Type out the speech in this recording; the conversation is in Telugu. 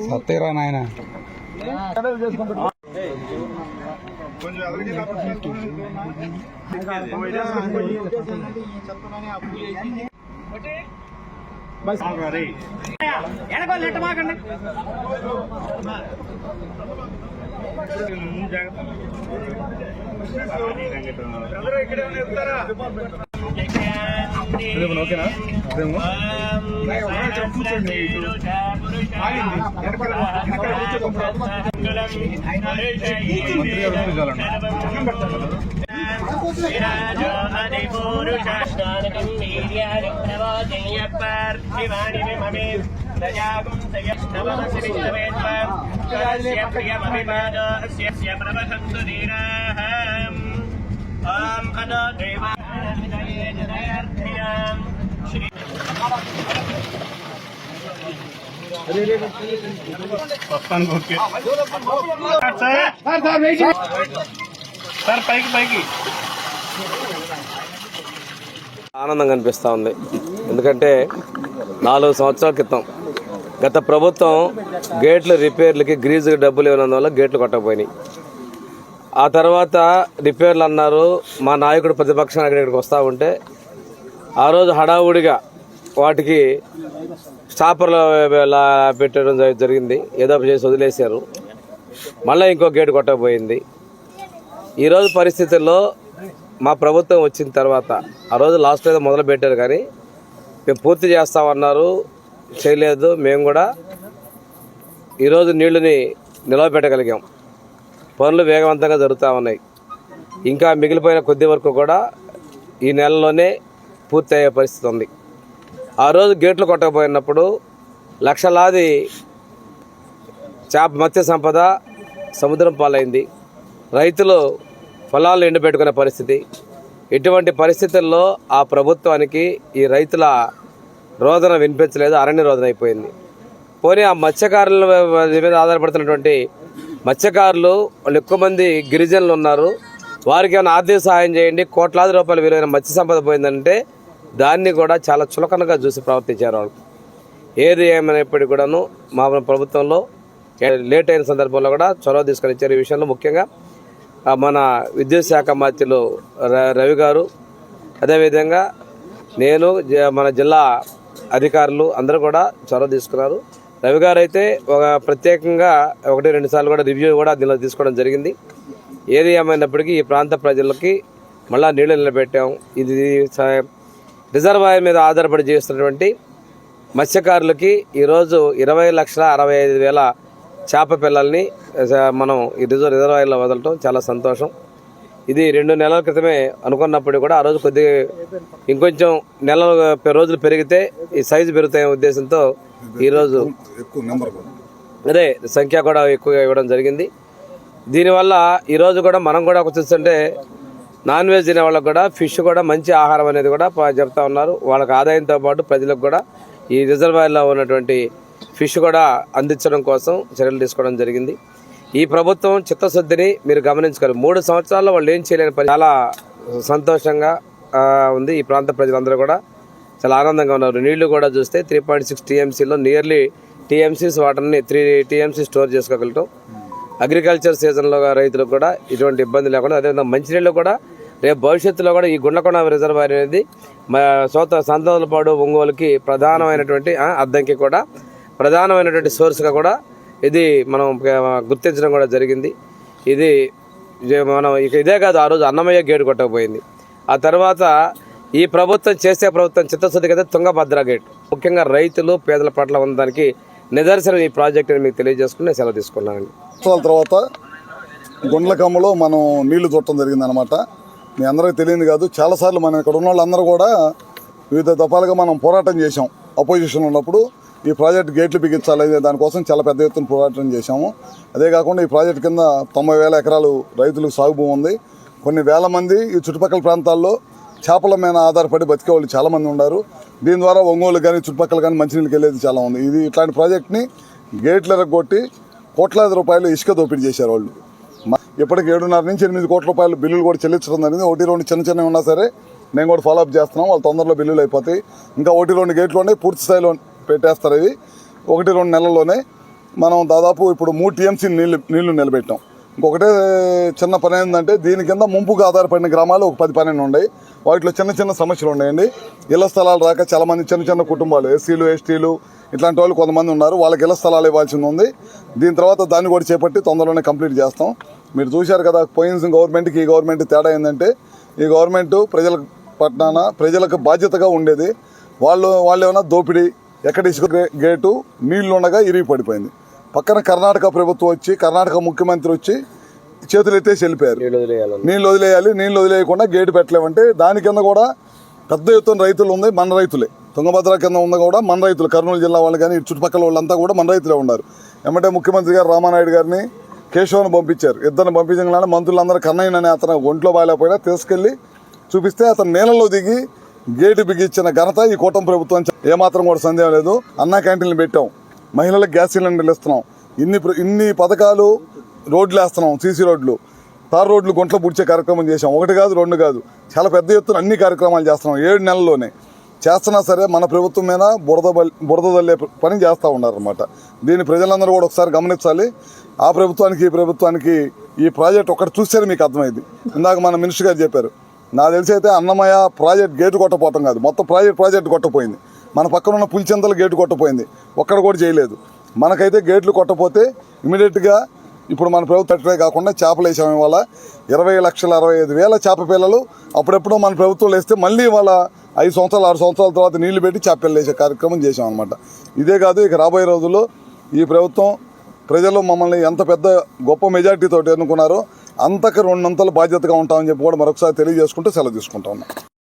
సత్తేరా నాయన ఓకేనా ఆనందంగా అనిపిస్తూ ఉంది. ఎందుకంటే 4 సంవత్సరాల క్రితం గత ప్రభుత్వం గేట్ల రిపేర్లకి గ్రీజుకి డబ్బులు ఇవ్వనందువల్ల గేట్లు కొట్టకపోయినాయి. ఆ తర్వాత రిపేర్లు అన్నారు. మా నాయకుడు ప్రతిపక్ష నాయకుడు ఇక్కడికి వస్తూ ఉంటే ఆ రోజు హడావుడిగా వాటికి స్టాపర్లు పెట్టడం జరిగింది. ఏదో చేసి వదిలేశారు. మళ్ళీ ఇంకో గేటు కొట్టకపోయింది. ఈరోజు పరిస్థితుల్లో మా ప్రభుత్వం వచ్చిన తర్వాత ఆ రోజు లాస్ట్ ఏదో మొదలు పెట్టారు, కానీ మేము పూర్తి చేస్తామన్నారు, చేయలేదు. మేము కూడా ఈరోజు నీళ్లుని నిలవబెట్టగలిగాం. పనులు వేగవంతంగా జరుగుతూ ఉన్నాయి. ఇంకా మిగిలిపోయిన కొద్ది వరకు కూడా ఈ నెలలోనే పూర్తి అయ్యే పరిస్థితి ఉంది. ఆ రోజు గేట్లు కొట్టకపోయినప్పుడు లక్షలాది మత్స్య సంపద సముద్రం పాలైంది. రైతులు పొలాలను ఎండబెట్టుకునే పరిస్థితి. ఇటువంటి పరిస్థితుల్లో ఆ ప్రభుత్వానికి ఈ రైతుల రోదన వినిపించలేదు, అరణ్య రోదన అయిపోయింది. పోనీ ఆ మత్స్యకారుల మీద ఆధారపడుతున్నటువంటి మత్స్యకారులు వాళ్ళు ఎక్కువ మంది గిరిజనులు ఉన్నారు. వారికి ఏమైనా ఆర్థిక సహాయం చేయండి, కోట్లాది రూపాయల విలువైన మత్స్య సంపద పోయిందంటే దాన్ని కూడా చాలా చులకనగా చూసి ప్రవర్తించారు వాళ్ళు. ఏది ఏమైనప్పటికీ కూడాను మా ప్రభుత్వంలో లేట్ అయిన సందర్భంలో కూడా చొరవ తీసుకొని ఇచ్చారు. ఈ విషయంలో ముఖ్యంగా మన విద్యుత్ శాఖ మంత్రులు రవి గారు, అదేవిధంగా నేను, మన జిల్లా అధికారులు అందరూ కూడా చొరవ తీసుకున్నారు. రవి గారు అయితే ఒక ప్రత్యేకంగా 1-2 సార్లు కూడా రివ్యూ కూడా దీనిలో తీసుకోవడం జరిగింది. ఏది ఏమైనప్పటికీ ఈ ప్రాంత ప్రజలకి మళ్ళా నీళ్లు నిలబెట్టాం. ఇది రిజర్వాయర్ మీద ఆధారపడి జీవిస్తున్నటువంటి మత్స్యకారులకి ఈరోజు 20,65,000 చేప పిల్లల్ని మనం ఈ రిజర్వాయర్లో వదలటం చాలా సంతోషం. ఇది 2 నెలల క్రితమే అనుకున్నప్పుడు కూడా ఆ రోజు కొద్దిగా ఇంకొంచెం రోజులు పెరిగితే ఈ సైజు పెరుగుతాయనే ఉద్దేశంతో ఈరోజు అదే సంఖ్య కూడా ఎక్కువగా ఇవ్వడం జరిగింది. దీనివల్ల ఈరోజు కూడా మనం కూడా చూస్తుంటే నాన్ వెజ్ తినే వాళ్ళకు కూడా ఫిష్ కూడా మంచి ఆహారం అనేది కూడా చెప్తా ఉన్నారు. వాళ్ళకి ఆదాయంతో పాటు ప్రజలకు కూడా ఈ రిజర్వాయర్లో ఉన్నటువంటి ఫిష్ కూడా అందించడం కోసం చర్యలు తీసుకోవడం జరిగింది. ఈ ప్రభుత్వం చిత్తశుద్ధిని మీరు గమనించగలరు. 3 సంవత్సరాల్లో వాళ్ళు ఏం చేయలేని చాలా సంతోషంగా ఉంది. ఈ ప్రాంత ప్రజలందరూ కూడా చాలా ఆనందంగా ఉన్నారు. నీళ్లు కూడా చూస్తే 3.6 TMCలో నియర్లీ TMCs వాటర్ని 3 TMC స్టోర్ చేసుకోగలటం. అగ్రికల్చర్ సీజన్లో రైతులకు కూడా ఇటువంటి ఇబ్బంది లేకుండా, అదేవిధంగా మంచినీళ్ళు కూడా రేపు భవిష్యత్తులో కూడా ఈ గుండ్లకొండ రిజర్వాయర్ అనేది సంతోలపాడు ఒంగోలుకి ప్రధానమైనటువంటి అద్దంకి కూడా ప్రధానమైనటువంటి సోర్స్గా కూడా ఇది మనం గుర్తించడం కూడా జరిగింది. ఇది మనం ఇదే కాదు, ఆ రోజు అన్నమయ్య గేటు కొట్టకపోయింది. ఆ తర్వాత ఈ ప్రభుత్వం చిత్తశుద్ధికి అయితే తుంగభద్ర గేట్ ముఖ్యంగా రైతులు పేదల పట్ల ఉన్నదానికి నిదర్శనం ఈ ప్రాజెక్టుని మీకు తెలియజేసుకుని సెలవు తీసుకున్నానండి. తర్వాత గుండ్లకమ్మలో మనం నీళ్లు చూడటం జరిగిందనమాట. మీ అందరికీ తెలియదు కాదు, చాలాసార్లు మనం ఇక్కడ ఉన్న వాళ్ళందరూ కూడా వివిధ దఫాలుగా మనం పోరాటం చేశాం. అపోజిషన్ ఉన్నప్పుడు ఈ ప్రాజెక్టు గేట్లు బిగించాలి దానికోసం చాలా పెద్ద ఎత్తున పోరాటం చేశాము. అదే కాకుండా ఈ ప్రాజెక్టు కింద 90,000 ఎకరాలు రైతులకు సాగు భూమి ఉంది. కొన్ని వేల మంది ఈ చుట్టుపక్కల ప్రాంతాల్లో చేపల మీద ఆధారపడి బతికే వాళ్ళు చాలామంది ఉన్నారు. దీని ద్వారా ఒంగోలు కానీ చుట్టుపక్కల కానీ మంచినీళ్ళకి వెళ్ళేది చాలా ఉంది. ఇది ఇట్లాంటి ప్రాజెక్ట్ని గేట్లు ఎరగొట్టి కోట్లాది రూపాయలు ఇసుక దోపిడీ చేశారు వాళ్ళు. ఇప్పటికి 7.5 నుంచి 8 కోట్ల రూపాయలు బిల్లులు కూడా చెల్లించడం జరిగింది. 1-2 చిన్నవి ఉన్నా సరే నేను కూడా ఫాలోఅప్ చేస్తున్నాం. వాళ్ళు తొందరలో బిల్లులు అయిపోతాయి. ఇంకా 1-2 గేట్లోనే పూర్తి స్థాయిలో పెట్టేస్తారు. ఇవి 1-2 నెలల్లోనే మనం దాదాపు ఇప్పుడు 3 TMC నీళ్లు నిలబెట్టాం. ఇంకొకటే చిన్న పని ఏంటంటే దీని కింద ముంపుకు ఆధారపడిన గ్రామాలు ఒక 10-12 ఉన్నాయి. వాటిలో చిన్న సమస్యలు ఉన్నాయండి. ఇళ్ల స్థలాలు రాక చాలా మంది చిన్న కుటుంబాలు ఎస్సీలు ఎస్టీలు ఇట్లాంటి వాళ్ళు కొంతమంది ఉన్నారు. వాళ్ళకి ఇళ్ల స్థలాలు ఇవ్వాల్సింది ఉంది. దీని తర్వాత దాన్ని కూడా చేపట్టి తొందరలోనే కంప్లీట్ చేస్తాం. మీరు చూశారు కదా, పోయిన గవర్నమెంట్కి ఈ గవర్నమెంట్ తేడా ఏంటంటే ఈ గవర్నమెంట్ ప్రజలకు బాధ్యతగా ఉండేది. వాళ్ళు ఏమైనా దోపిడీ ఎక్కడ ఇసుక గేటు నీళ్లు ఉండగా ఇరిగి పడిపోయింది. పక్కన కర్ణాటక ప్రభుత్వం వచ్చి కర్ణాటక ముఖ్యమంత్రి వచ్చి చేతులు ఎత్తేసి వెళ్ళిపోయారు. నీళ్ళు వదిలేయాలి, నీళ్ళు వదిలేయకుండా గేటు పెట్టలేమంటే దాని కింద కూడా పెద్ద ఎత్తున రైతులు ఉంది. మన రైతులే తుంగభద్ర కింద ఉంది కూడా మన రైతులు, కర్నూలు జిల్లా వాళ్ళు కానీ చుట్టుపక్కల వాళ్ళంతా కూడా మన రైతులే ఉన్నారు. ఏమంటే ముఖ్యమంత్రి గారు రామానాయుడు గారిని కేశవను పంపించారు. ఇద్దరిని పంపించగానే మంత్రులందరూ కన్నయ్య అనే అతను ఒంట్లో బాగాలేకపోయినా తీసుకెళ్లి చూపిస్తే అతను నీళ్ళలో దిగి గేటు బిగించిన ఘనత ఈ కూటమి ప్రభుత్వం. ఏమాత్రం కూడా సందేహం లేదు. అన్నా క్యాంటీన్లు పెట్టాం, మహిళలకు గ్యాస్ సిలిండర్లు ఇస్తున్నాం, ఇన్ని పథకాలు, రోడ్లు వేస్తున్నాం, సీసీ రోడ్లు, తార్ రోడ్లు గుంటలు పుడిచే కార్యక్రమం చేసాం. 1 కాదు 2 కాదు, చాలా పెద్ద ఎత్తున అన్ని కార్యక్రమాలు చేస్తున్నాం. 7 నెలల్లోనే చేస్తున్నా సరే మన ప్రభుత్వం మీద బురద తల్లే పని చేస్తూ ఉన్నారన్నమాట. దీన్ని ప్రజలందరూ కూడా ఒకసారి గమనించాలి. ఆ ప్రభుత్వానికి ఈ ప్రభుత్వానికి ఈ ప్రాజెక్ట్ ఒకటి చూస్తే మీకు అర్థమైంది. ఇందాక మన మినిస్టర్ గారు చెప్పారు. నాకు తెలిసి అయితే అన్నమయ్య ప్రాజెక్ట్ గేటు కొట్టపోవటం కాదు, మొత్తం ప్రాజెక్ట్ కొట్టపోయింది. మన పక్కన ఉన్న పులిచెంతల గేటు కొట్టపోయింది, ఒక్కడ కూడా చేయలేదు. మనకైతే గేట్లు కొట్టపోతే ఇమీడియట్గా ఇప్పుడు మన ప్రభుత్వం కాకుండా చేపలు వేసాము. ఇవాళ 20,65,000 చేప పిల్లలు అప్పుడెప్పుడో మన ప్రభుత్వం వేస్తే మళ్ళీ ఇవాళ 5 సంవత్సరాలు 6 సంవత్సరాల తర్వాత నీళ్లు పెట్టి చేప పిల్లలు వేసే కార్యక్రమం చేసాం అనమాట. ఇదే కాదు, ఇక రాబోయే రోజుల్లో ఈ ప్రభుత్వం ప్రజలు మమ్మల్ని ఎంత పెద్ద గొప్ప మెజార్టీతో ఎన్నుకున్నారో అంతకు 2 అంతలు బాధ్యతగా ఉంటామని చెప్పి కూడా మరొకసారి తెలియజేసుకుంటూ సెలవు తీసుకుంటా ఉన్నాం.